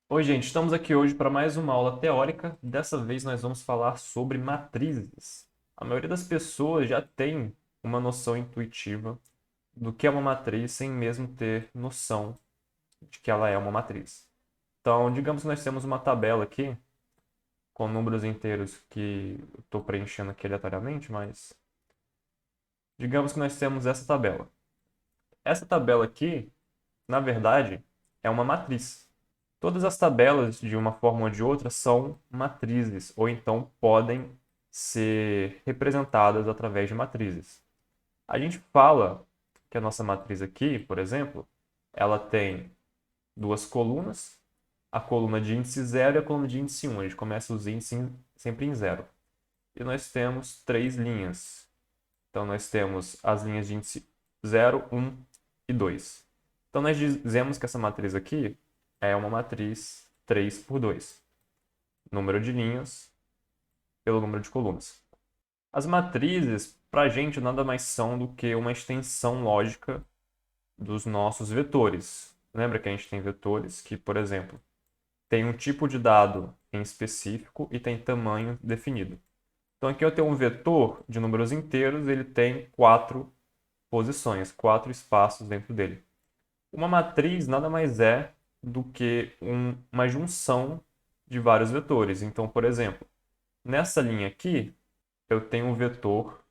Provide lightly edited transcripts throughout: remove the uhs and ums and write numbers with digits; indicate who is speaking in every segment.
Speaker 1: Oi, gente, estamos aqui hoje para mais uma aula teórica. Dessa vez nós vamos falar sobre matrizes. A maioria das pessoas já tem uma noção intuitiva do que é uma matriz sem mesmo ter noção de que ela é uma matriz. Então, digamos que nós temos uma tabela aqui com números inteiros que eu estou preenchendo aqui aleatoriamente, mas digamos que nós temos essa tabela. Essa tabela aqui, na verdade, é uma matriz. Todas as tabelas, de uma forma ou de outra, são matrizes, ou então podem ser representadas através de matrizes. A gente fala que a nossa matriz aqui, por exemplo, ela tem duas colunas, a coluna de índice 0 e a coluna de índice 1. A gente começa os índices sempre em zero. E nós temos três linhas. Então, nós temos as linhas de índice 0, 1 e 2. Então, nós dizemos que essa matriz aqui é uma matriz 3 por 2. Número de linhas pelo número de colunas. As matrizes, para a gente, nada mais são do que uma extensão lógica dos nossos vetores. Lembra que a gente tem vetores que, por exemplo, tem um tipo de dado em específico e tem tamanho definido. Então, aqui eu tenho um vetor de números inteiros, ele tem quatro posições, quatro espaços dentro dele. Uma matriz nada mais é do que uma junção de vários vetores. Então, por exemplo, nessa linha aqui, eu tenho o vetor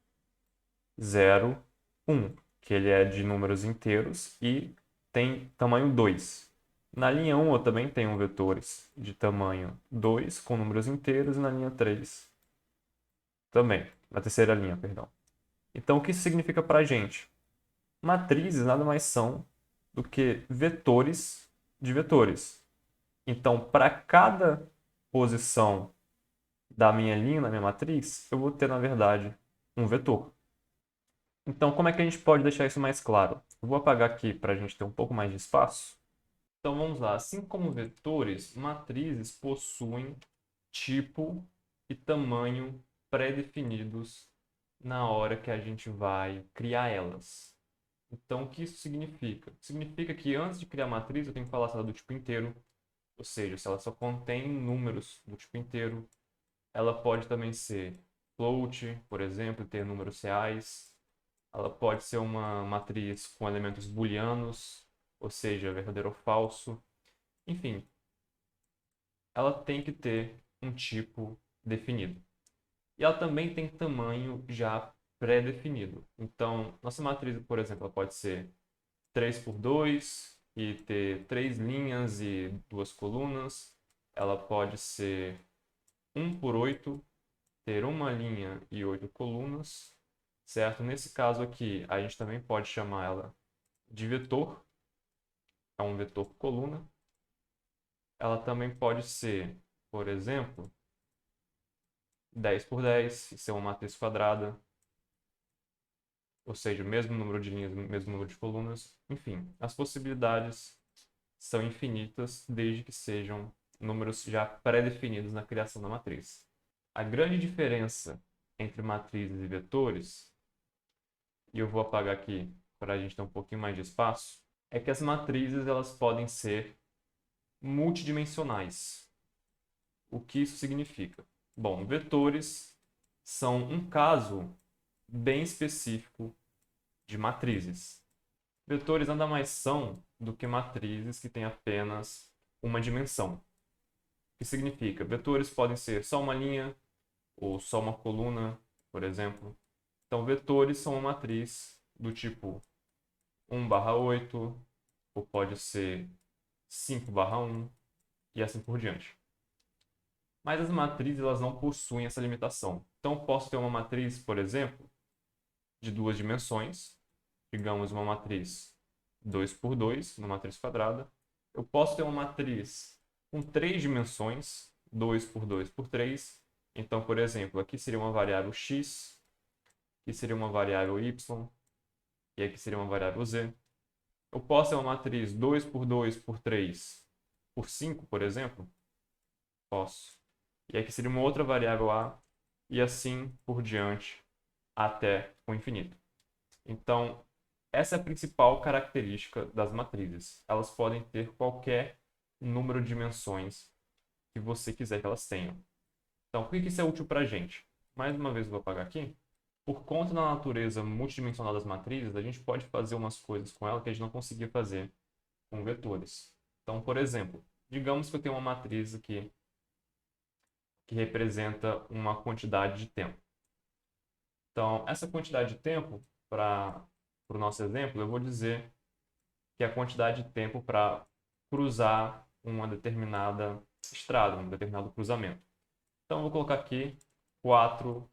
Speaker 1: 0, 1, que ele é de números inteiros e tem tamanho 2. Na linha 1, eu também tenho vetores de tamanho 2 com números inteiros, e na linha 3 também, na terceira linha, perdão. Então, o que isso significa para a gente? Matrizes nada mais são do que vetores de vetores. Então, para cada posição da minha linha, na minha matriz, eu vou ter, na verdade, um vetor. Então, como é que a gente pode deixar isso mais claro? Eu vou apagar aqui para a gente ter um pouco mais de espaço. Então, vamos lá. Assim como vetores, matrizes possuem tipo e tamanho pré-definidos na hora que a gente vai criar elas. Então, o que isso significa? Significa que antes de criar a matriz, eu tenho que falar se ela é do tipo inteiro, ou seja, se ela só contém números do tipo inteiro. Ela pode também ser float, por exemplo, ter números reais. Ela pode ser uma matriz com elementos booleanos, ou seja, verdadeiro ou falso. Enfim, ela tem que ter um tipo definido. E ela também tem tamanho já pré-definido. Então, nossa matriz, por exemplo, ela pode ser 3 por 2 e ter três linhas e duas colunas. Ela pode ser 1 por 8, ter uma linha e 8 colunas, certo? Nesse caso aqui, a gente também pode chamar ela de vetor, é um vetor coluna. Ela também pode ser, por exemplo, 10 por 10, ser uma matriz quadrada, ou seja, o mesmo número de linhas, o mesmo número de colunas. Enfim, as possibilidades são infinitas desde que sejam números já pré-definidos na criação da matriz. A grande diferença entre matrizes e vetores, e eu vou apagar aqui para a gente ter um pouquinho mais de espaço, é que as matrizes elas podem ser multidimensionais. O que isso significa? Bom, vetores são um caso bem específico de matrizes. Vetores nada mais são do que matrizes que têm apenas uma dimensão. O que significa? Vetores podem ser só uma linha ou só uma coluna, por exemplo. Então, vetores são uma matriz do tipo 1/8, ou pode ser 5/1 e assim por diante. Mas as matrizes elas não possuem essa limitação. Então, eu posso ter uma matriz, por exemplo, de duas dimensões, digamos uma matriz 2 por 2, uma matriz quadrada. Eu posso ter uma matriz com três dimensões, 2 por 2 por 3. Então, por exemplo, aqui seria uma variável x, aqui seria uma variável y, e aqui seria uma variável z. Eu posso ter uma matriz 2 por 2 por 3 por 5, por exemplo? Posso. E aqui seria uma outra variável a, e assim por diante, até o infinito. Então, essa é a principal característica das matrizes. Elas podem ter qualquer número de dimensões que você quiser que elas tenham. Então, por que isso é útil para a gente? Mais uma vez eu vou apagar aqui. Por conta da natureza multidimensional das matrizes, a gente pode fazer umas coisas com ela que a gente não conseguia fazer com vetores. Então, por exemplo, digamos que eu tenho uma matriz aqui que representa uma quantidade de tempo. Então, essa quantidade de tempo, para o nosso exemplo, eu vou dizer que é a quantidade de tempo para cruzar uma determinada estrada, um determinado cruzamento. Então, eu vou colocar aqui 4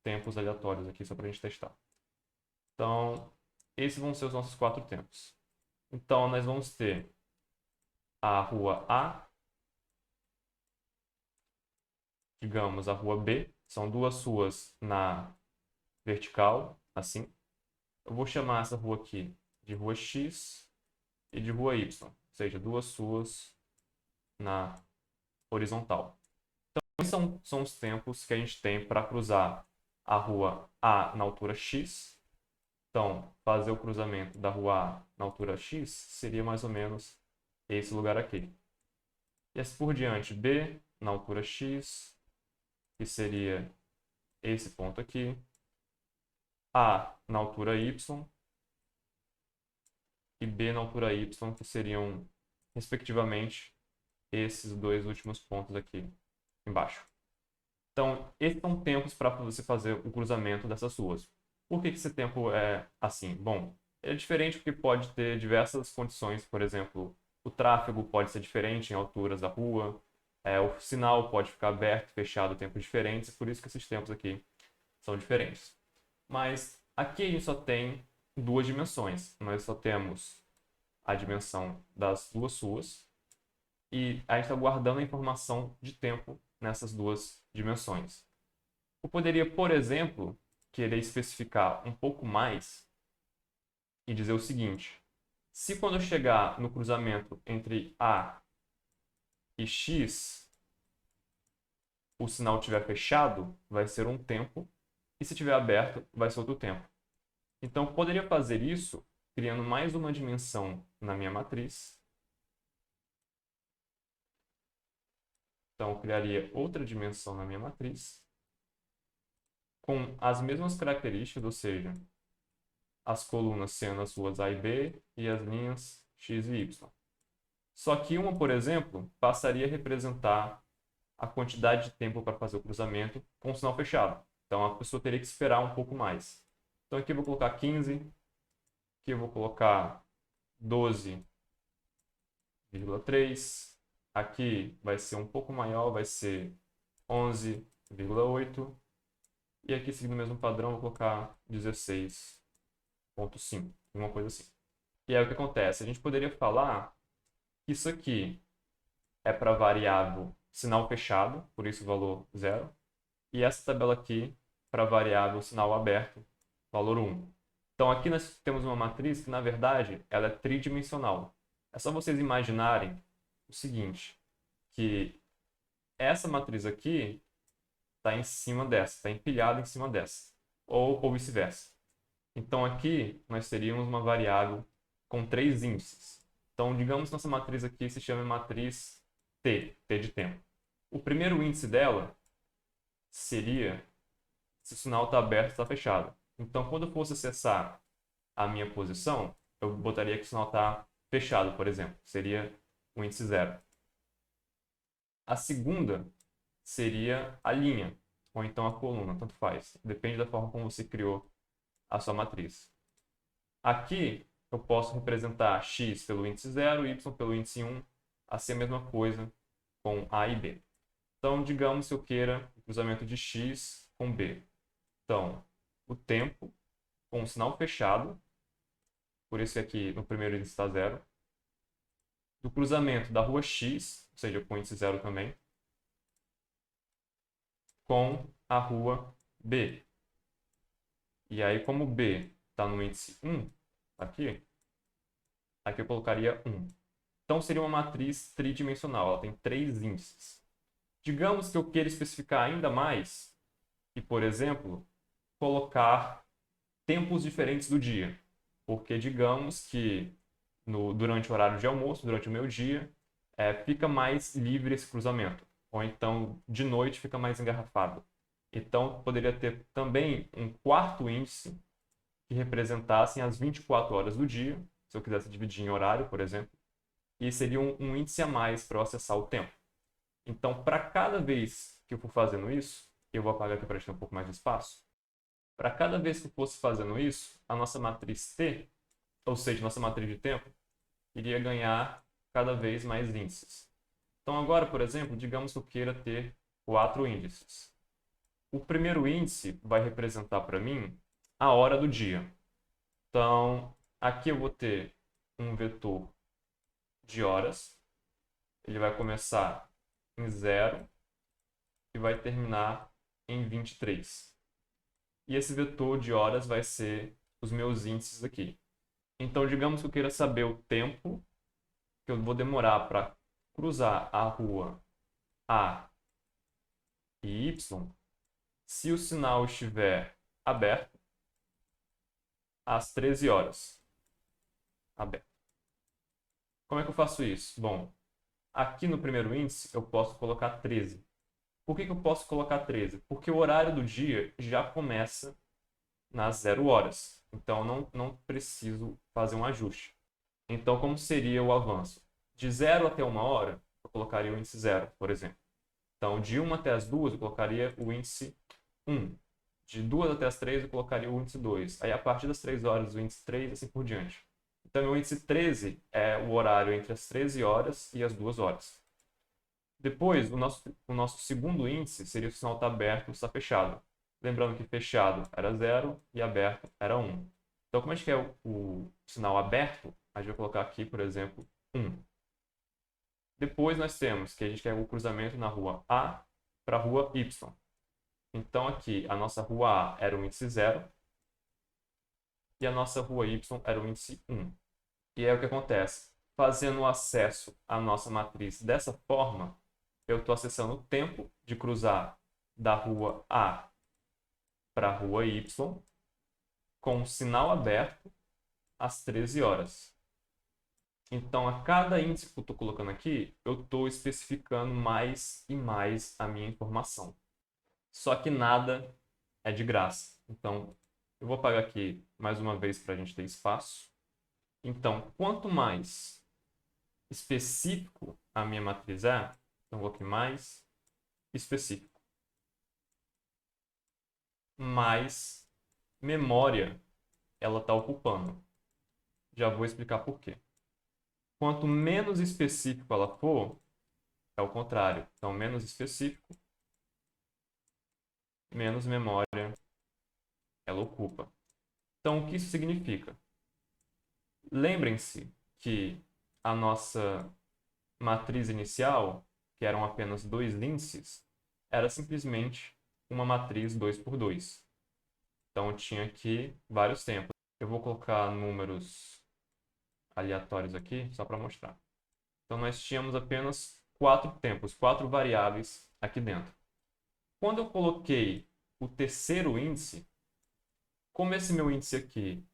Speaker 1: tempos aleatórios aqui, só para a gente testar. Então, esses vão ser os nossos 4 tempos. Então, nós vamos ter a rua A, digamos a rua B, são duas ruas na vertical, assim. Eu vou chamar essa rua aqui de rua X e de rua Y, ou seja, duas ruas na horizontal. Então, esses são os tempos que a gente tem para cruzar a rua A na altura X. Então, fazer o cruzamento da rua A na altura X seria mais ou menos esse lugar aqui. E assim por diante, B na altura X, que seria esse ponto aqui. A na altura Y e B na altura Y, que seriam, respectivamente, esses dois últimos pontos aqui embaixo. Então, esses são tempos para você fazer o cruzamento dessas ruas. Por que esse tempo é assim? Bom, é diferente porque pode ter diversas condições, por exemplo, o tráfego pode ser diferente em alturas da rua, o sinal pode ficar aberto e fechado em tempos diferentes, por isso que esses tempos aqui são diferentes. Mas aqui a gente só tem duas dimensões. Nós só temos a dimensão das duas ruas e a gente está guardando a informação de tempo nessas duas dimensões. Eu poderia, por exemplo, querer especificar um pouco mais e dizer o seguinte: se quando eu chegar no cruzamento entre A e X, o sinal estiver fechado, vai ser um tempo, e se estiver aberto, vai ser outro tempo. Então, eu poderia fazer isso criando mais uma dimensão na minha matriz. Então, eu criaria outra dimensão na minha matriz com as mesmas características, ou seja, as colunas sendo as ruas A e B e as linhas X e Y. Só que uma, por exemplo, passaria a representar a quantidade de tempo para fazer o cruzamento com o sinal fechado. Então, a pessoa teria que esperar um pouco mais. Então, aqui eu vou colocar 15, aqui eu vou colocar 12,3, aqui vai ser um pouco maior, vai ser 11,8, e aqui, seguindo o mesmo padrão, eu vou colocar 16,5, uma coisa assim. E aí o que acontece? A gente poderia falar que isso aqui é para variável sinal fechado, por isso o valor 0, e essa tabela aqui para variável sinal aberto, valor 1. Então aqui nós temos uma matriz que, na verdade, ela é tridimensional. É só vocês imaginarem o seguinte, que essa matriz aqui está em cima dessa, está empilhada em cima dessa, ou vice-versa. Então aqui nós teríamos uma variável com 3 índices. Então digamos que nossa matriz aqui se chama matriz T, T de tempo. O primeiro índice dela seria se o sinal está aberto ou está fechado. Então quando eu fosse acessar a minha posição, eu botaria que o sinal está fechado, por exemplo. Seria o índice 0. A segunda seria a linha, ou então a coluna, tanto faz. Depende da forma como você criou a sua matriz. Aqui eu posso representar x pelo índice 0 e y pelo índice 1, assim a mesma coisa com A e B. Então, digamos que eu queira o cruzamento de x com B. Então, o tempo com o sinal fechado, por isso que aqui no primeiro índice está 0, do cruzamento da rua X, ou seja, com índice 0 também, com a rua B. E aí, como B está no índice 1, aqui eu colocaria 1. Então, seria uma matriz tridimensional, ela tem 3 índices. Digamos que eu queira especificar ainda mais e, por exemplo, colocar tempos diferentes do dia. Porque digamos que durante o horário de almoço, durante o meu dia, fica mais livre esse cruzamento. Ou então, de noite, fica mais engarrafado. Então, poderia ter também um quarto índice que representasse as 24 horas do dia, se eu quisesse dividir em horário, por exemplo, e seria um índice a mais para eu acessar o tempo. Então, para cada vez que eu for fazendo isso, eu vou apagar aqui para ter um pouco mais de espaço. Para cada vez que eu fosse fazendo isso, a nossa matriz T, ou seja, nossa matriz de tempo, iria ganhar cada vez mais índices. Então agora, por exemplo, digamos que eu queira ter 4 índices. O primeiro índice vai representar para mim a hora do dia. Então, aqui eu vou ter um vetor de horas. Ele vai começar em 0 e vai terminar em 23. E esse vetor de horas vai ser os meus índices aqui. Então, digamos que eu queira saber o tempo que eu vou demorar para cruzar a rua A e Y, se o sinal estiver aberto, às 13 horas. Aberto. Como é que eu faço isso? Bom, aqui no primeiro índice eu posso colocar 13. Por que eu posso colocar 13? Porque o horário do dia já começa nas 0 horas. Então, não preciso fazer um ajuste. Então, como seria o avanço? De 0 até 1 hora, eu colocaria o índice 0, por exemplo. Então, de 1 até as 2, eu colocaria o índice 1. De 2 até as 3, eu colocaria o índice 2. Aí, a partir das 3 horas, o índice 3 e assim por diante. Então, o índice 13 é o horário entre as 13 horas e as 2 horas. Depois, o nosso segundo índice seria se o sinal está aberto ou está fechado. Lembrando que fechado era 0 e aberto era 1. Então, como a gente quer o sinal aberto, a gente vai colocar aqui, por exemplo, 1. Depois nós temos que a gente quer o cruzamento na rua A para a rua Y. Então, aqui, a nossa rua A era o índice 0 e a nossa rua Y era o índice 1. E aí o que acontece? Fazendo o acesso à nossa matriz dessa forma, eu estou acessando o tempo de cruzar da rua A para a rua Y com o sinal aberto às 13 horas. Então, a cada índice que eu estou colocando aqui, eu estou especificando mais e mais a minha informação. Só que nada é de graça. Então, eu vou apagar aqui mais uma vez para a gente ter espaço. Então, quanto mais específico a minha matriz é, então vou aqui mais específico, mais memória ela está ocupando. Já vou explicar por quê. Quanto menos específico ela for, é o contrário. Então, menos específico, menos memória ela ocupa. Então, o que isso significa? Lembrem-se que a nossa matriz inicial, que eram apenas 2 índices, era simplesmente uma matriz 2 por 2. Então, tinha aqui vários tempos. Eu vou colocar números aleatórios aqui, só para mostrar. Então, nós tínhamos apenas 4 tempos, 4 variáveis aqui dentro. Quando eu coloquei o terceiro índice, como esse meu índice aqui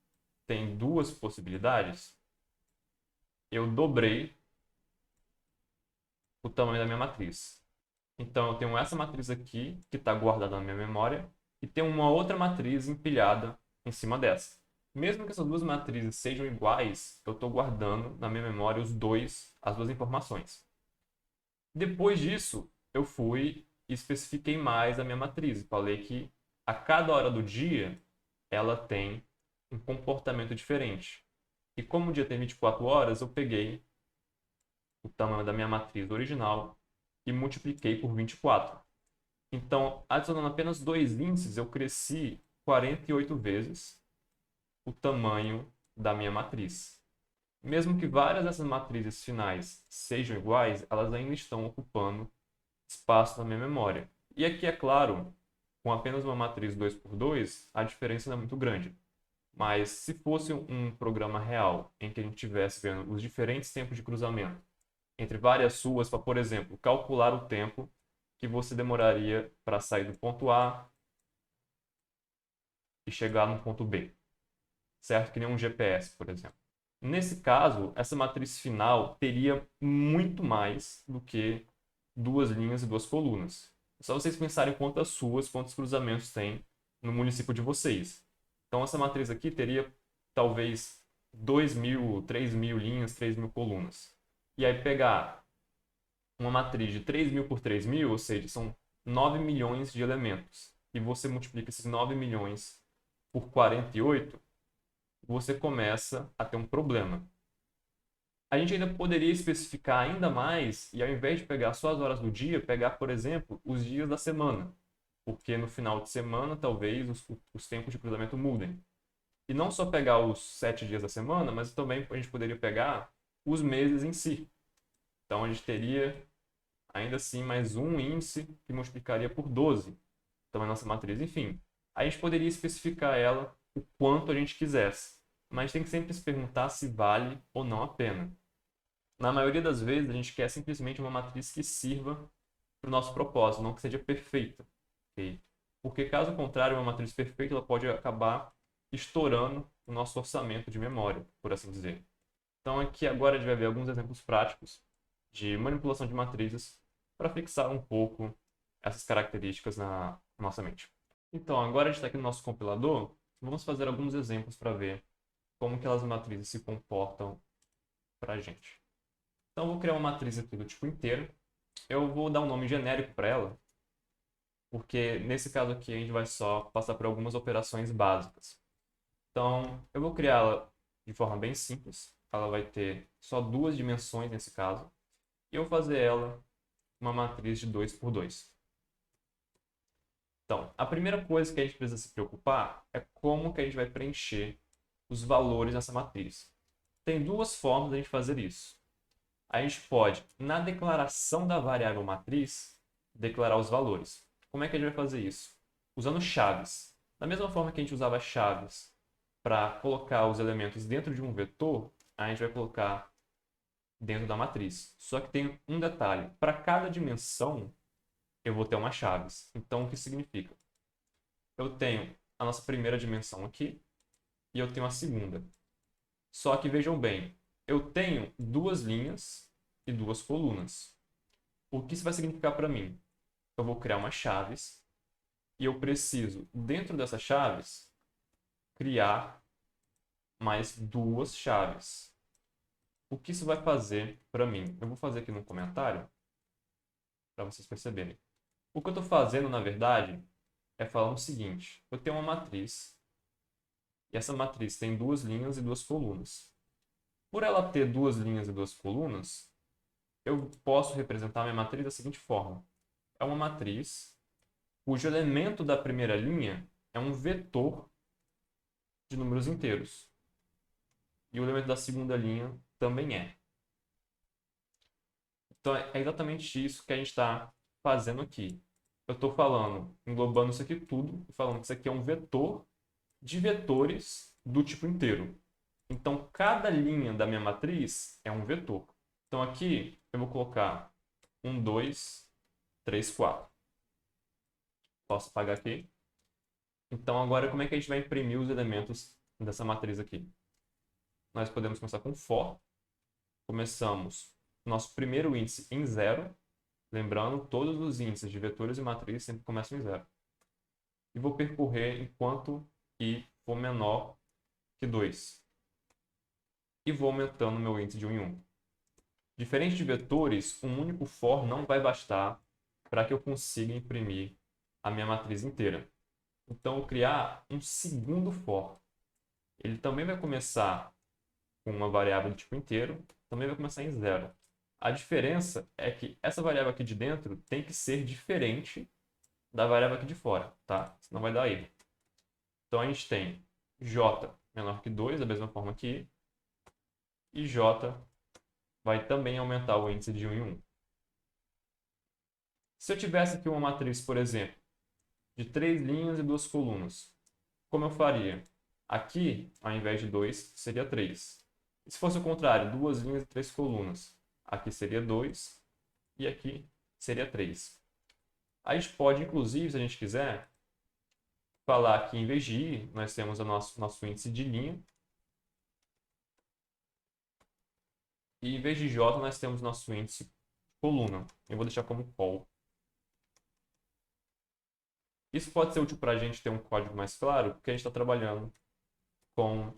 Speaker 1: tem 2 possibilidades, eu dobrei o tamanho da minha matriz. Então, eu tenho essa matriz aqui, que está guardada na minha memória, e tem uma outra matriz empilhada em cima dessa. Mesmo que essas duas matrizes sejam iguais, eu estou guardando na minha memória as duas informações. Depois disso, eu fui e especifiquei mais a minha matriz. Falei que a cada hora do dia, ela tem um comportamento diferente. E como o dia tem 24 horas, eu peguei o tamanho da minha matriz original e multipliquei por 24. Então, adicionando apenas 2 índices, eu cresci 48 vezes o tamanho da minha matriz. Mesmo que várias dessas matrizes finais sejam iguais, elas ainda estão ocupando espaço na minha memória. E aqui, é claro, com apenas uma matriz 2 por 2, a diferença não é muito grande. Mas se fosse um programa real, em que a gente estivesse vendo os diferentes tempos de cruzamento entre várias ruas, para, por exemplo, calcular o tempo que você demoraria para sair do ponto A e chegar no ponto B. Certo? Que nem um GPS, por exemplo. Nesse caso, essa matriz final teria muito mais do que duas linhas e duas colunas. É só vocês pensarem quantas ruas, quantos cruzamentos tem no município de vocês. Então, essa matriz aqui teria talvez 2.000, 3.000 linhas, 3.000 colunas. E aí pegar uma matriz de 3.000 por 3.000, ou seja, são 9 milhões de elementos, e você multiplica esses 9 milhões por 48, você começa a ter um problema. A gente ainda poderia especificar ainda mais e, ao invés de pegar só as horas do dia, pegar, por exemplo, os dias da semana. Porque no final de semana, talvez, os tempos de cruzamento mudem. E não só pegar os 7 dias da semana, mas também a gente poderia pegar os meses em si. Então, a gente teria, ainda assim, mais um índice que multiplicaria por 12. Então, a nossa matriz, enfim. A gente poderia especificar ela o quanto a gente quisesse. Mas tem que sempre se perguntar se vale ou não a pena. Na maioria das vezes, a gente quer simplesmente uma matriz que sirva para o nosso propósito, não que seja perfeita. Okay? Porque, caso contrário, uma matriz perfeita ela pode acabar estourando o nosso orçamento de memória, por assim dizer. Então, aqui agora a gente vai ver alguns exemplos práticos de manipulação de matrizes para fixar um pouco essas características na nossa mente. Então, agora a gente está aqui no nosso compilador, vamos fazer alguns exemplos para ver como que aquelas matrizes se comportam para a gente. Então, eu vou criar uma matriz aqui do tipo inteiro. Eu vou dar um nome genérico para ela, porque nesse caso aqui a gente vai só passar por algumas operações básicas. Então, eu vou criá-la de forma bem simples. Ela vai ter só duas dimensões nesse caso. E eu vou fazer ela uma matriz de 2 por 2. Então, a primeira coisa que a gente precisa se preocupar é como que a gente vai preencher os valores nessa matriz. Tem duas formas de a gente fazer isso. A gente pode, na declaração da variável matriz, declarar os valores. Como é que a gente vai fazer isso? Usando chaves. Da mesma forma que a gente usava chaves para colocar os elementos dentro de um vetor, a gente vai colocar dentro da matriz. Só que tem um detalhe. Para cada dimensão, eu vou ter uma chaves. Então, o que significa? Eu tenho a nossa primeira dimensão aqui e eu tenho a segunda. Só que vejam bem, eu tenho duas linhas e duas colunas. O que isso vai significar para mim? Eu vou criar umas chaves e eu preciso, dentro dessas chaves, criar mais duas chaves. O que isso vai fazer para mim? Eu vou fazer aqui no comentário para vocês perceberem. O que eu estou fazendo, na verdade, é falar o seguinte. Eu tenho uma matriz e essa matriz tem duas linhas e duas colunas. Por ela ter duas linhas e duas colunas, eu posso representar a minha matriz da seguinte forma. É uma matriz cujo elemento da primeira linha é um vetor de números inteiros. E o elemento da segunda linha também é. Então, é exatamente isso que a gente está fazendo aqui. Eu estou falando, englobando isso aqui tudo, e falando que isso aqui é um vetor de vetores do tipo inteiro. Então, cada linha da minha matriz é um vetor. Então, aqui eu vou colocar 1, 2, 3, 4. Posso apagar aqui. Então, agora, como é que a gente vai imprimir os elementos dessa matriz aqui? Nós podemos começar com for. Começamos nosso primeiro índice em 0. Lembrando, todos os índices de vetores e matrizes sempre começam em 0. E vou percorrer enquanto i for menor que 2. E vou aumentando meu índice de 1 em 1. Diferente de vetores, um único for não vai bastar para que eu consiga imprimir a minha matriz inteira. Então, eu vou criar um segundo for. Ele também vai começar com uma variável do tipo inteiro, também vai começar em 0. A diferença é que essa variável aqui de dentro tem que ser diferente da variável aqui de fora, tá? Senão vai dar erro. Então, a gente tem j menor que 2, da mesma forma que i, e j vai também aumentar o índice de 1 em 1. Se eu tivesse aqui uma matriz, por exemplo, de 3 linhas e 2 colunas, como eu faria? Aqui, ao invés de 2, seria 3. E se fosse o contrário, 2 linhas e 3 colunas, aqui seria 2 e aqui seria 3. A gente pode, inclusive, se a gente quiser, falar que em vez de i, nós temos o nosso índice de linha. E em vez de J, nós temos nosso índice coluna. Eu vou deixar como col. Isso pode ser útil para a gente ter um código mais claro, porque a gente está trabalhando com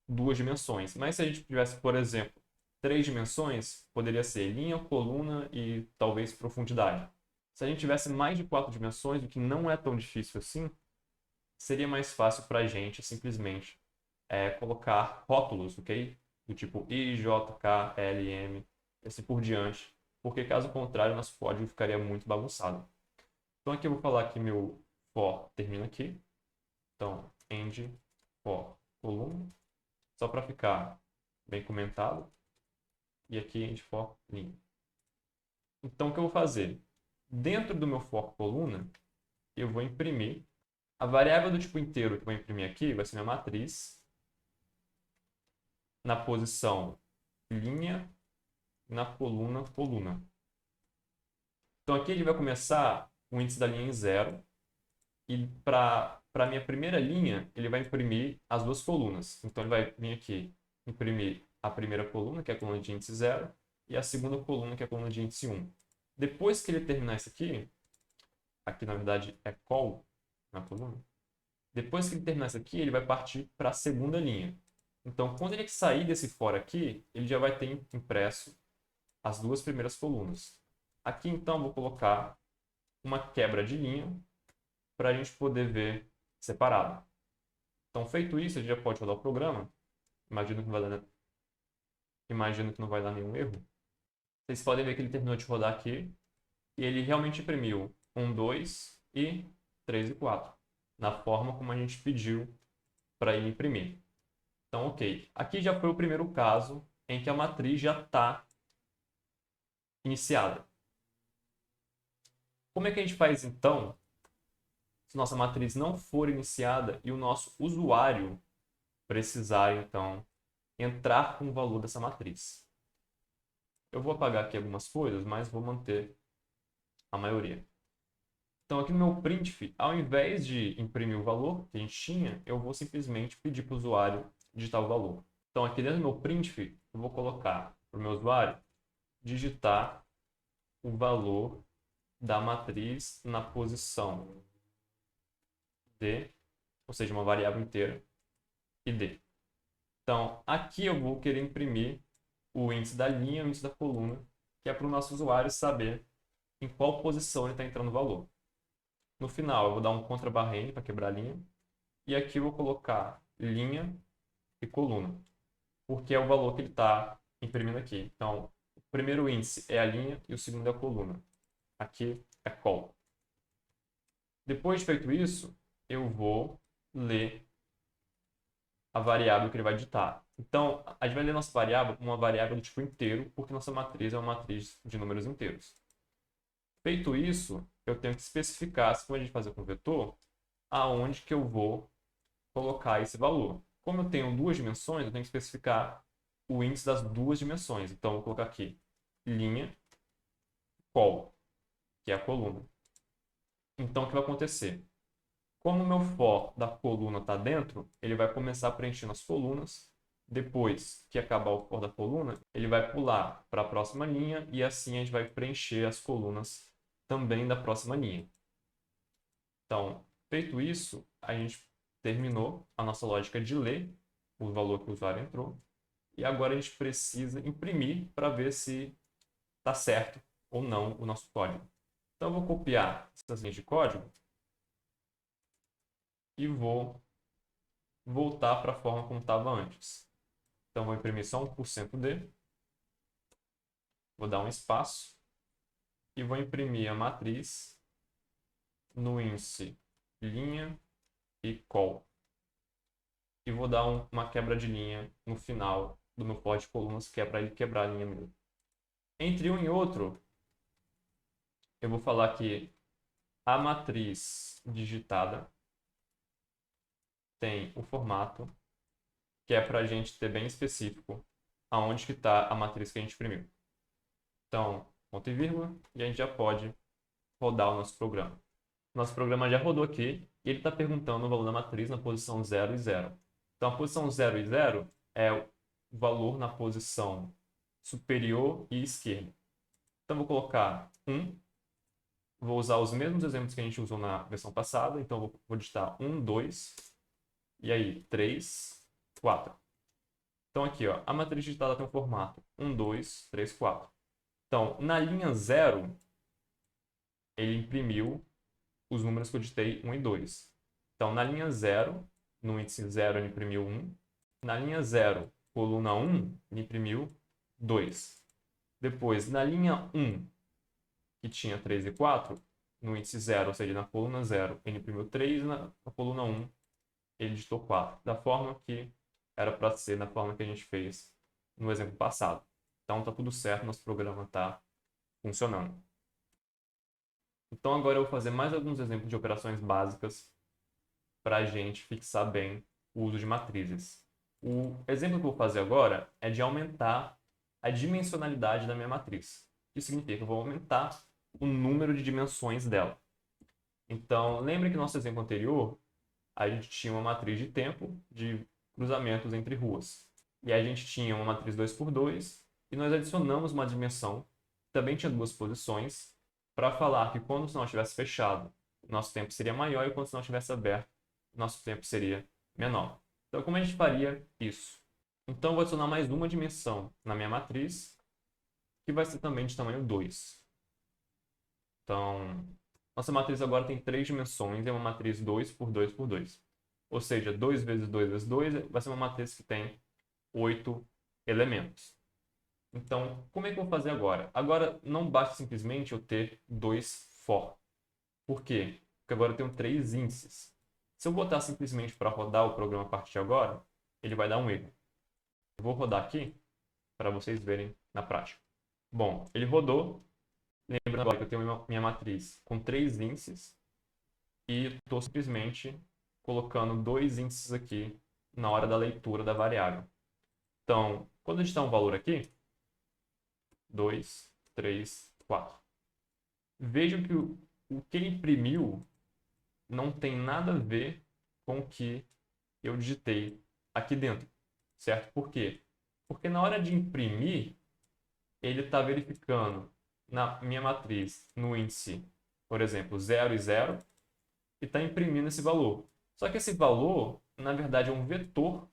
Speaker 1: duas dimensões. Mas se a gente tivesse, por exemplo, três dimensões, poderia ser linha, coluna e talvez profundidade. Se a gente tivesse mais de quatro dimensões, o que não é tão difícil assim, seria mais fácil para a gente simplesmente colocar rótulos, ok? Do tipo I, J, K, L, M, e assim por diante, porque caso contrário, nosso código ficaria muito bagunçado. Então aqui eu vou falar que meu for termina aqui. Então, end for coluna, só para ficar bem comentado. E aqui end for linha. Então, o que eu vou fazer? Dentro do meu for coluna, eu vou imprimir a variável do tipo inteiro que eu vou imprimir aqui, vai ser minha matriz, na posição linha, na coluna, coluna. Então, aqui ele vai começar o índice da linha em 0. E para a minha primeira linha, ele vai imprimir as duas colunas. Então, ele vai vir aqui imprimir a primeira coluna, que é a coluna de índice 0, e a segunda coluna, que é a coluna de índice 1. Depois que ele terminar isso aqui na verdade é col na coluna, depois que ele terminar isso aqui, ele vai partir para a segunda linha. Então, quando ele sair desse for aqui, ele já vai ter impresso as duas primeiras colunas. Aqui, então, vou colocar uma quebra de linha para a gente poder ver separado. Então, feito isso, a gente já pode rodar o programa. Imagino que não vai dar nenhum erro. Vocês podem ver que ele terminou de rodar aqui e ele realmente imprimiu 1, 2 e 3 e 4, na forma como a gente pediu para ele imprimir. Então, ok. Aqui já foi o primeiro caso em que a matriz já está iniciada. Como é que a gente faz, então, se nossa matriz não for iniciada e o nosso usuário precisar, então, entrar com o valor dessa matriz? Eu vou apagar aqui algumas coisas, mas vou manter a maioria. Então, aqui no meu printf, ao invés de imprimir o valor que a gente tinha, eu vou simplesmente pedir para o usuário digitar o valor. Então, aqui dentro do meu printf, eu vou colocar para o meu usuário digitar o valor da matriz na posição D, ou seja, uma variável inteira, e D. Então, aqui eu vou querer imprimir o índice da linha e o índice da coluna, que é para o nosso usuário saber em qual posição ele está entrando o valor. No final, eu vou dar um contra N para quebrar a linha. E aqui eu vou colocar linha e coluna, porque é o valor que ele está imprimindo aqui. Então, o primeiro índice é a linha e o segundo é a coluna. Aqui é col. Depois de feito isso, eu vou ler a variável que ele vai digitar. Então, a gente vai ler nossa variável como uma variável do tipo inteiro, porque nossa matriz é uma matriz de números inteiros. Feito isso, eu tenho que especificar, assim como a gente fazer com o vetor, aonde que eu vou colocar esse valor. Como eu tenho duas dimensões, eu tenho que especificar o índice das duas dimensões. Então, eu vou colocar aqui linha, col, que é a coluna. Então, o que vai acontecer? Como o meu for da coluna está dentro, ele vai começar preenchendo as colunas. Depois que acabar o for da coluna, ele vai pular para a próxima linha e assim a gente vai preencher as colunas também da próxima linha. Então, feito isso, a gente terminou a nossa lógica de ler o valor que o usuário entrou. E agora a gente precisa imprimir para ver se está certo ou não o nosso código. Então, eu vou copiar essas linhas de código e vou voltar para a forma como estava antes. Então, vou imprimir só 1% D, vou dar um espaço e vou imprimir a matriz no índice linha e col. E vou dar uma quebra de linha no final do meu for de colunas, que é para ele quebrar a linha mesmo. Entre um e outro, eu vou falar que a matriz digitada tem o formato, que é para a gente ter bem específico aonde que está a matriz que a gente imprimiu. Então, ponto e vírgula, e a gente já pode rodar o nosso programa. Nosso programa já rodou aqui e ele está perguntando o valor da matriz na posição 0 e 0. Então, a posição 0 e 0 é o valor na posição superior e esquerda. Então, vou colocar 1. Vou usar os mesmos exemplos que a gente usou na versão passada. Então, vou digitar 1, 2, e aí 3, 4. Então, aqui, ó, a matriz digitada tem um formato 1, 2, 3, 4. Então, na linha 0, ele imprimiu os números que eu digitei 1 e 2. Então, na linha 0, no índice 0, ele imprimiu 1. Na linha 0, coluna 1, ele imprimiu 2. Depois, na linha 1, que tinha 3 e 4, no índice 0, ou seja, na coluna 0, ele imprimiu 3, na coluna 1, ele digitou 4. Da forma que era para ser, da forma que a gente fez no exemplo passado. Então, está tudo certo, nosso programa está funcionando. Então, agora eu vou fazer mais alguns exemplos de operações básicas para a gente fixar bem o uso de matrizes. O exemplo que eu vou fazer agora é de aumentar a dimensionalidade da minha matriz. Isso significa que eu vou aumentar o número de dimensões dela. Então, lembre que no nosso exemplo anterior, a gente tinha uma matriz de tempo de cruzamentos entre ruas. E a gente tinha uma matriz 2x2 e nós adicionamos uma dimensão, que também tinha duas posições, para falar que quando o sinal estivesse fechado, nosso tempo seria maior e quando o sinal estivesse aberto, nosso tempo seria menor. Então, como a gente faria isso? Então, eu vou adicionar mais uma dimensão na minha matriz, que vai ser também de tamanho 2. Então, nossa matriz agora tem 3 dimensões, é uma matriz 2x2x2. Ou seja, 2 vezes 2 vezes 2 vai ser uma matriz que tem 8 elementos. Então, como é que eu vou fazer agora? Agora, não basta simplesmente eu ter 2 for. Por quê? Porque agora eu tenho 3 índices. Se eu botar simplesmente para rodar o programa a partir de agora, ele vai dar um erro. Eu vou rodar aqui para vocês verem na prática. Bom, ele rodou. Lembrando agora que eu tenho minha matriz com 3 índices e estou simplesmente colocando 2 índices aqui na hora da leitura da variável. Então, quando eu digitar um valor aqui, 2, 3, 4. Vejam que o que ele imprimiu não tem nada a ver com o que eu digitei aqui dentro, certo? Por quê? Porque na hora de imprimir, ele está verificando na minha matriz, no índice, por exemplo, 0 e 0, e está imprimindo esse valor. Só que esse valor, na verdade, é um vetor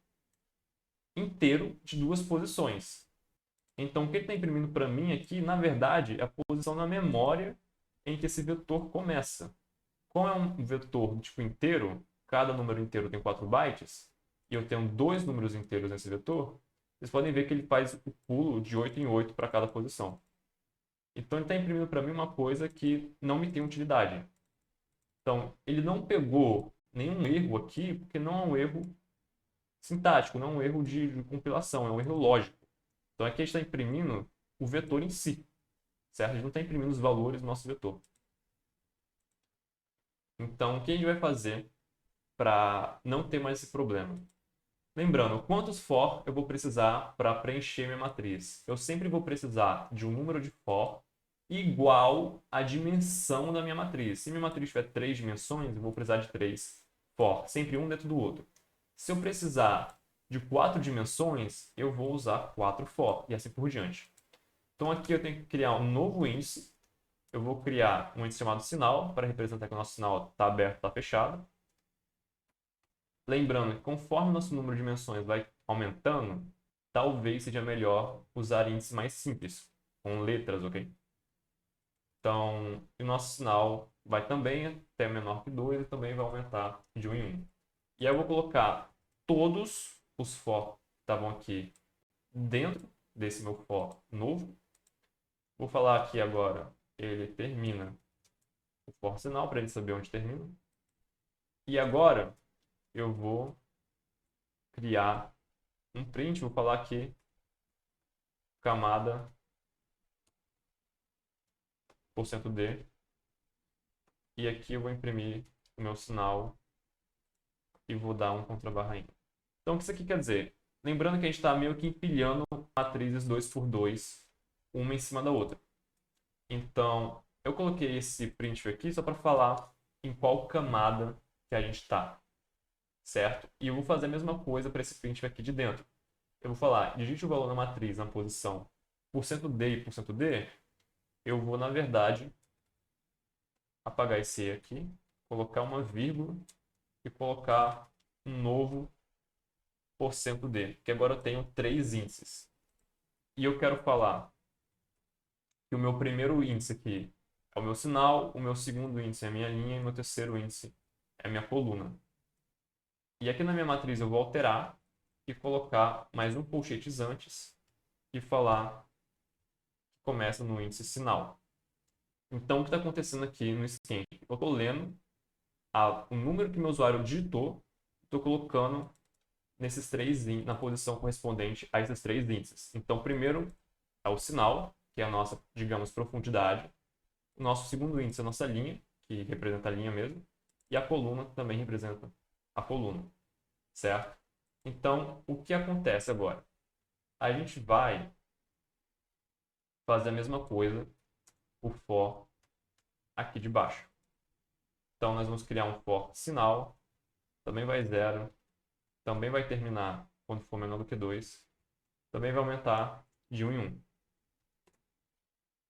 Speaker 1: inteiro de duas posições. Então, o que ele está imprimindo para mim aqui, na verdade, é a posição na memória em que esse vetor começa. Como é um vetor tipo inteiro, cada número inteiro tem 4 bytes, e eu tenho 2 números inteiros nesse vetor, vocês podem ver que ele faz o pulo de 8 em 8 para cada posição. Então, ele está imprimindo para mim uma coisa que não me tem utilidade. Então, ele não pegou nenhum erro aqui, porque não é um erro sintático, não é um erro de compilação, é um erro lógico. Então, aqui a gente está imprimindo o vetor em si, certo? A gente não está imprimindo os valores do nosso vetor. Então, o que a gente vai fazer para não ter mais esse problema? Lembrando, quantos for eu vou precisar para preencher minha matriz? Eu sempre vou precisar de um número de for igual à dimensão da minha matriz. Se minha matriz tiver 3 dimensões, eu vou precisar de 3 for, sempre um dentro do outro. Se eu precisar de 4 dimensões, eu vou usar 4 for, e assim por diante. Então aqui eu tenho que criar um novo índice. Eu vou criar um índice chamado sinal, para representar que o nosso sinal está aberto, está fechado. Lembrando que conforme o nosso número de dimensões vai aumentando, talvez seja melhor usar índices mais simples, com letras, ok? Então, o nosso sinal vai também até menor que 2 e também vai aumentar de 1 em 1. E aí eu vou colocar todos os for que estavam aqui dentro desse meu for novo. Vou falar aqui agora, ele termina o for sinal, para ele saber onde termina. E agora eu vou criar um print, vou falar aqui camada %d, e aqui eu vou imprimir o meu sinal e vou dar um contrabarra em. Então, o que isso aqui quer dizer? Lembrando que a gente está meio que empilhando matrizes 2x2, uma em cima da outra. Então, eu coloquei esse print aqui só para falar em qual camada que a gente está, certo? E eu vou fazer a mesma coisa para esse print aqui de dentro. Eu vou falar, digite o valor na matriz na posição %D e %D, eu vou, na verdade, apagar esse E aqui, colocar uma vírgula e colocar um novo %D, que agora eu tenho 3 índices. E eu quero falar que o meu primeiro índice aqui é o meu sinal, o meu segundo índice é a minha linha e o meu terceiro índice é a minha coluna. E aqui na minha matriz eu vou alterar e colocar mais um colchetes antes e falar que começa no índice sinal. Então, o que está acontecendo aqui no esquema? Eu estou lendo o número que meu usuário digitou, estou colocando nesses na posição correspondente a esses 3 índices. Então, primeiro é o sinal, que é a nossa, digamos, profundidade. O nosso segundo índice é a nossa linha, que representa a linha mesmo. E a coluna também representa a coluna, certo? Então, o que acontece agora? A gente vai fazer a mesma coisa por for aqui de baixo. Então, nós vamos criar um for sinal, também vai 0, também vai terminar quando for menor do que 2, também vai aumentar de 1 em 1.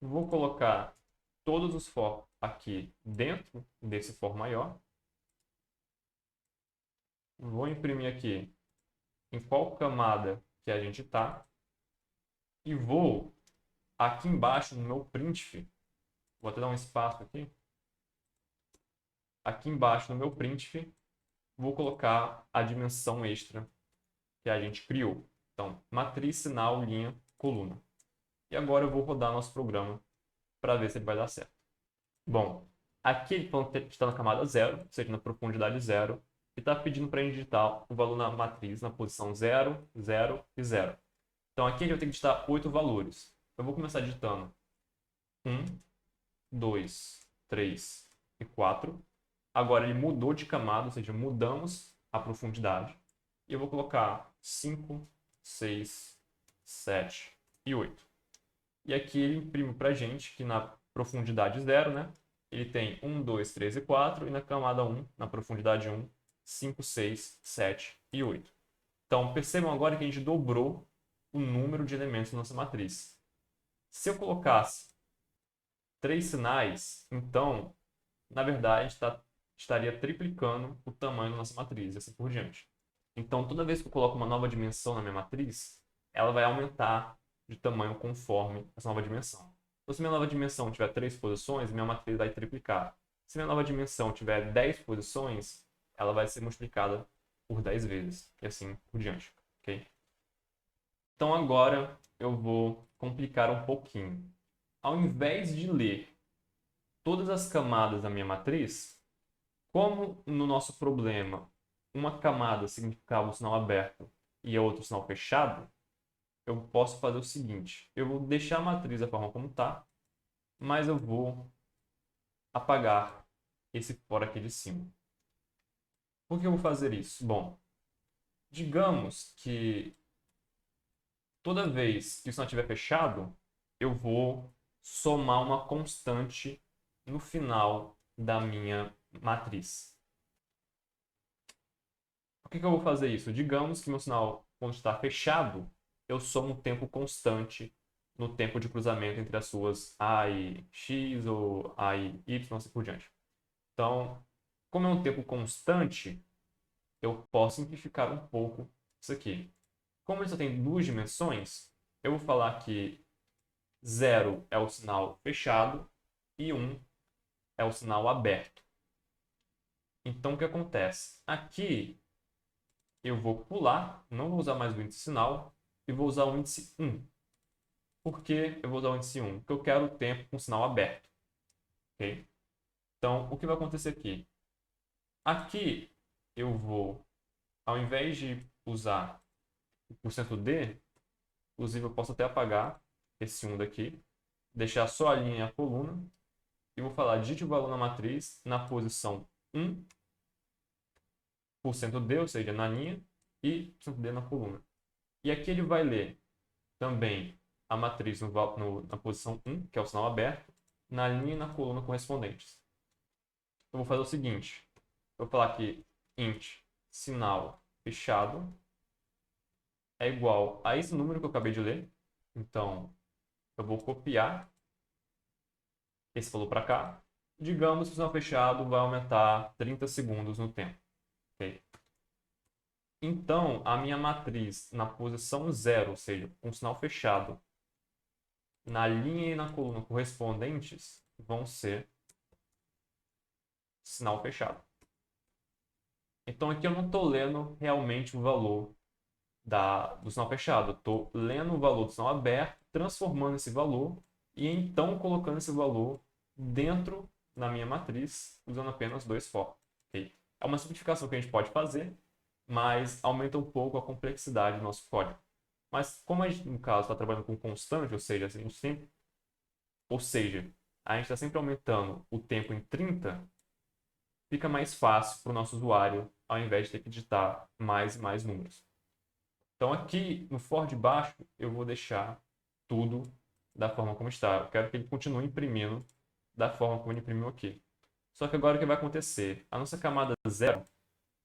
Speaker 1: Vou colocar todos os for aqui dentro desse for maior. Vou imprimir aqui em qual camada que a gente está. E vou aqui embaixo no meu printf, vou até dar um espaço aqui. Aqui embaixo no meu printf, vou colocar a dimensão extra que a gente criou. Então, matriz, sinal, linha, coluna. E agora eu vou rodar nosso programa para ver se ele vai dar certo. Bom, aqui ele está na camada 0, ou seja, na profundidade 0, e está pedindo para a gente digitar o valor na matriz na posição 0, 0 e 0. Então aqui a gente vai ter que digitar 8 valores. Eu vou começar digitando 1, 2, 3 e 4. Agora ele mudou de camada, ou seja, mudamos a profundidade. E eu vou colocar 5, 6, 7 e 8. E aqui ele imprime para a gente que na profundidade 0, né? Ele tem 1, 2, 3 e 4. E na camada 1, na profundidade 1, 5, 6, 7 e 8. Então, percebam agora que a gente dobrou o número de elementos da nossa matriz. Se eu colocasse 3 sinais, então, na verdade, estaria triplicando o tamanho da nossa matriz, e assim por diante. Então, toda vez que eu coloco uma nova dimensão na minha matriz, ela vai aumentar de tamanho conforme essa nova dimensão. Então, se minha nova dimensão tiver 3 posições, minha matriz vai triplicar. Se minha nova dimensão tiver 10 posições, ela vai ser multiplicada por 10 vezes, e assim por diante. Okay? Então, agora eu vou complicar um pouquinho. Ao invés de ler todas as camadas da minha matriz, como no nosso problema uma camada significava o sinal aberto e a outra o sinal fechado, eu posso fazer o seguinte: eu vou deixar a matriz da forma como está, mas eu vou apagar esse fora aqui de cima. Por que eu vou fazer isso? Bom, digamos que toda vez que o sinal estiver fechado, eu vou somar uma constante no final da minha matriz. Por que eu vou fazer isso? Digamos que meu sinal, quando está fechado, eu somo um tempo constante no tempo de cruzamento entre as suas A e X ou A e Y, assim por diante. Então, como é um tempo constante, eu posso simplificar um pouco isso aqui. Como ele só tem 2 dimensões, eu vou falar que 0 é o sinal fechado e 1 é o sinal aberto. Então, o que acontece? Aqui, eu vou pular, não vou usar mais o índice sinal, e vou usar o índice 1. Por que eu vou usar o índice 1? Porque eu quero o tempo com sinal aberto. Okay? Então, o que vai acontecer aqui? Aqui, eu vou, ao invés de usar o %D, inclusive eu posso até apagar esse 1 daqui, deixar só a linha e a coluna, e vou falar digite o valor na matriz na posição 1, %D, ou seja, na linha, e %D na coluna. E aqui ele vai ler também a matriz na posição 1, que é o sinal aberto, na linha e na coluna correspondentes. Eu vou fazer o seguinte, eu vou falar que int sinal fechado é igual a esse número que eu acabei de ler. Então, Eu vou copiar esse valor para cá. Digamos que o sinal fechado vai aumentar 30 segundos no tempo. Okay? Então, a minha matriz na posição 0, ou seja, com o sinal fechado, na linha e na coluna correspondentes, vão ser sinal fechado. Então, aqui eu não estou lendo realmente o valor do sinal fechado. Estou lendo o valor do sinal aberto, transformando esse valor e então colocando esse valor dentro da minha matriz, usando apenas dois for. Okay? É uma simplificação que a gente pode fazer, mas aumenta um pouco a complexidade do nosso código. Mas como a gente, no caso, está trabalhando com constante, ou seja, a gente está sempre aumentando o tempo em 30, fica mais fácil para o nosso usuário, ao invés de ter que digitar mais e mais números. Então aqui no for de baixo, eu vou deixar tudo da forma como está. Eu quero que ele continue imprimindo da forma como ele imprimiu aqui. Só que agora o que vai acontecer? A nossa camada 0,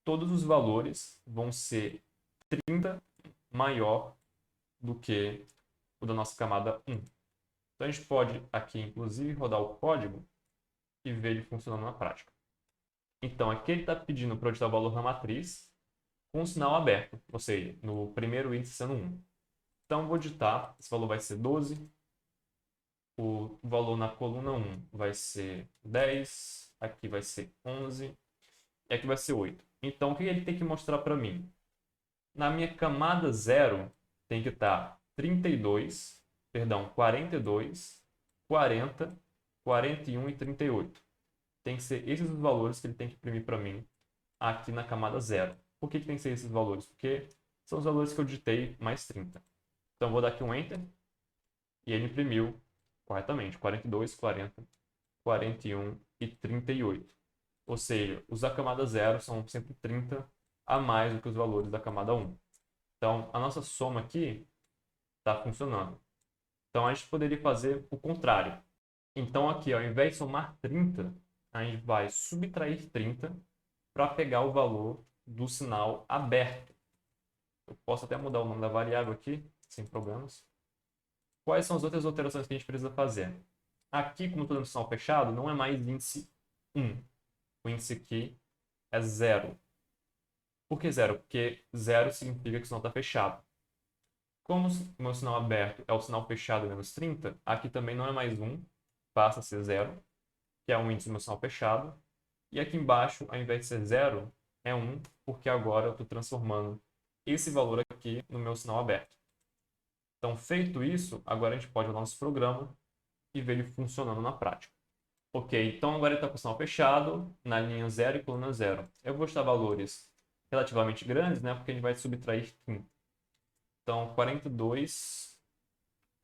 Speaker 1: todos os valores vão ser 30 maior do que o da nossa camada 1. Então a gente pode aqui, inclusive, rodar o código e ver ele funcionando na prática. Então aqui ele está pedindo para eu digitar o valor na matriz com o sinal aberto, ou seja, no primeiro índice sendo 1. Então eu vou digitar, esse valor vai ser 12, o valor na coluna 1 vai ser 10, aqui vai ser 11 e aqui vai ser 8. Então o que ele tem que mostrar para mim? Na minha camada 0 tem que estar 42, 40, 41 e 38. Tem que ser esses os valores que ele tem que imprimir para mim aqui na camada 0. Por que tem que ser esses valores? Porque são os valores que eu digitei mais 30. Então, eu vou dar aqui um Enter e ele imprimiu corretamente 42, 40, 41 e 38. Ou seja, os da camada 0 são sempre 30 a mais do que os valores da camada 1. Então, a nossa soma aqui está funcionando. Então, a gente poderia fazer o contrário. Então, aqui, ao invés de somar 30, a gente vai subtrair 30 para pegar o valor do sinal aberto. Eu posso até mudar o nome da variável aqui, sem problemas. Quais são as outras alterações que a gente precisa fazer? Aqui, como estou dando sinal fechado, não é mais índice 1. O índice aqui é 0. Por que 0? Porque 0 significa que o sinal está fechado. Como o meu sinal aberto é o sinal fechado menos 30, aqui também não é mais 1, passa a ser 0, que é o índice do meu sinal fechado. E aqui embaixo, ao invés de ser 0, é 1, porque agora eu estou transformando esse valor aqui no meu sinal aberto. Então, feito isso, agora a gente pode rodar nosso programa e ver ele funcionando na prática. Ok, então agora ele está com o sinal fechado, na linha 0 e coluna 0. Eu vou estar valores relativamente grandes, né, porque a gente vai subtrair 30. Então, 42,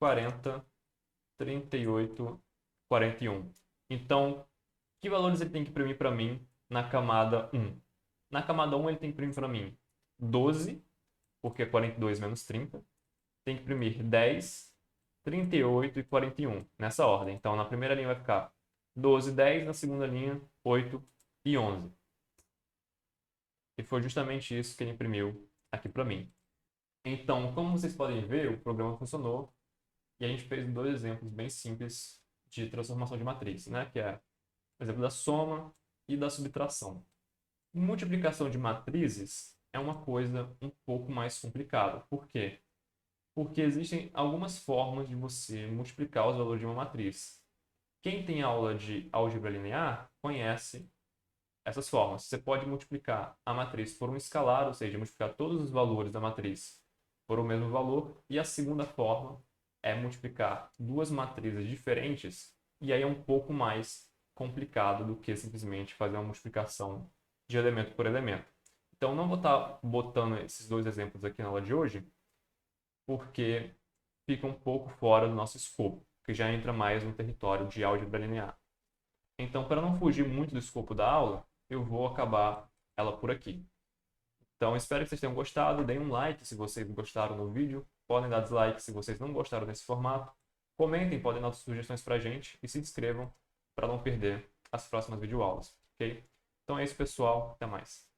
Speaker 1: 40, 38, 41. Então, que valores ele tem que imprimir para mim na camada 1? Na camada 1 ele tem que imprimir para mim 12, porque é 42 menos 30. Tem que imprimir 10, 38 e 41, nessa ordem. Então, na primeira linha vai ficar 12, 10, na segunda linha 8 e 11. E foi justamente isso que ele imprimiu aqui para mim. Então, como vocês podem ver, o programa funcionou e a gente fez dois exemplos bem simples de transformação de matriz, né? Que é o exemplo da soma e da subtração. Multiplicação de matrizes é uma coisa um pouco mais complicada. Por quê? Porque existem algumas formas de você multiplicar os valores de uma matriz. Quem tem aula de álgebra linear conhece essas formas. Você pode multiplicar a matriz por um escalar, ou seja, multiplicar todos os valores da matriz por o mesmo valor. E a segunda forma é multiplicar duas matrizes diferentes, e aí é um pouco mais complicado do que simplesmente fazer uma multiplicação de elemento por elemento. Então, não vou estar botando esses dois exemplos aqui na aula de hoje, porque fica um pouco fora do nosso escopo, que já entra mais no território de álgebra linear. Então, para não fugir muito do escopo da aula, eu vou acabar ela por aqui. Então, espero que vocês tenham gostado. Deem um like se vocês gostaram do vídeo. Podem dar dislike se vocês não gostaram desse formato. Comentem, podem dar sugestões para a gente e se inscrevam para não perder as próximas videoaulas, ok? Então é isso, pessoal. Até mais.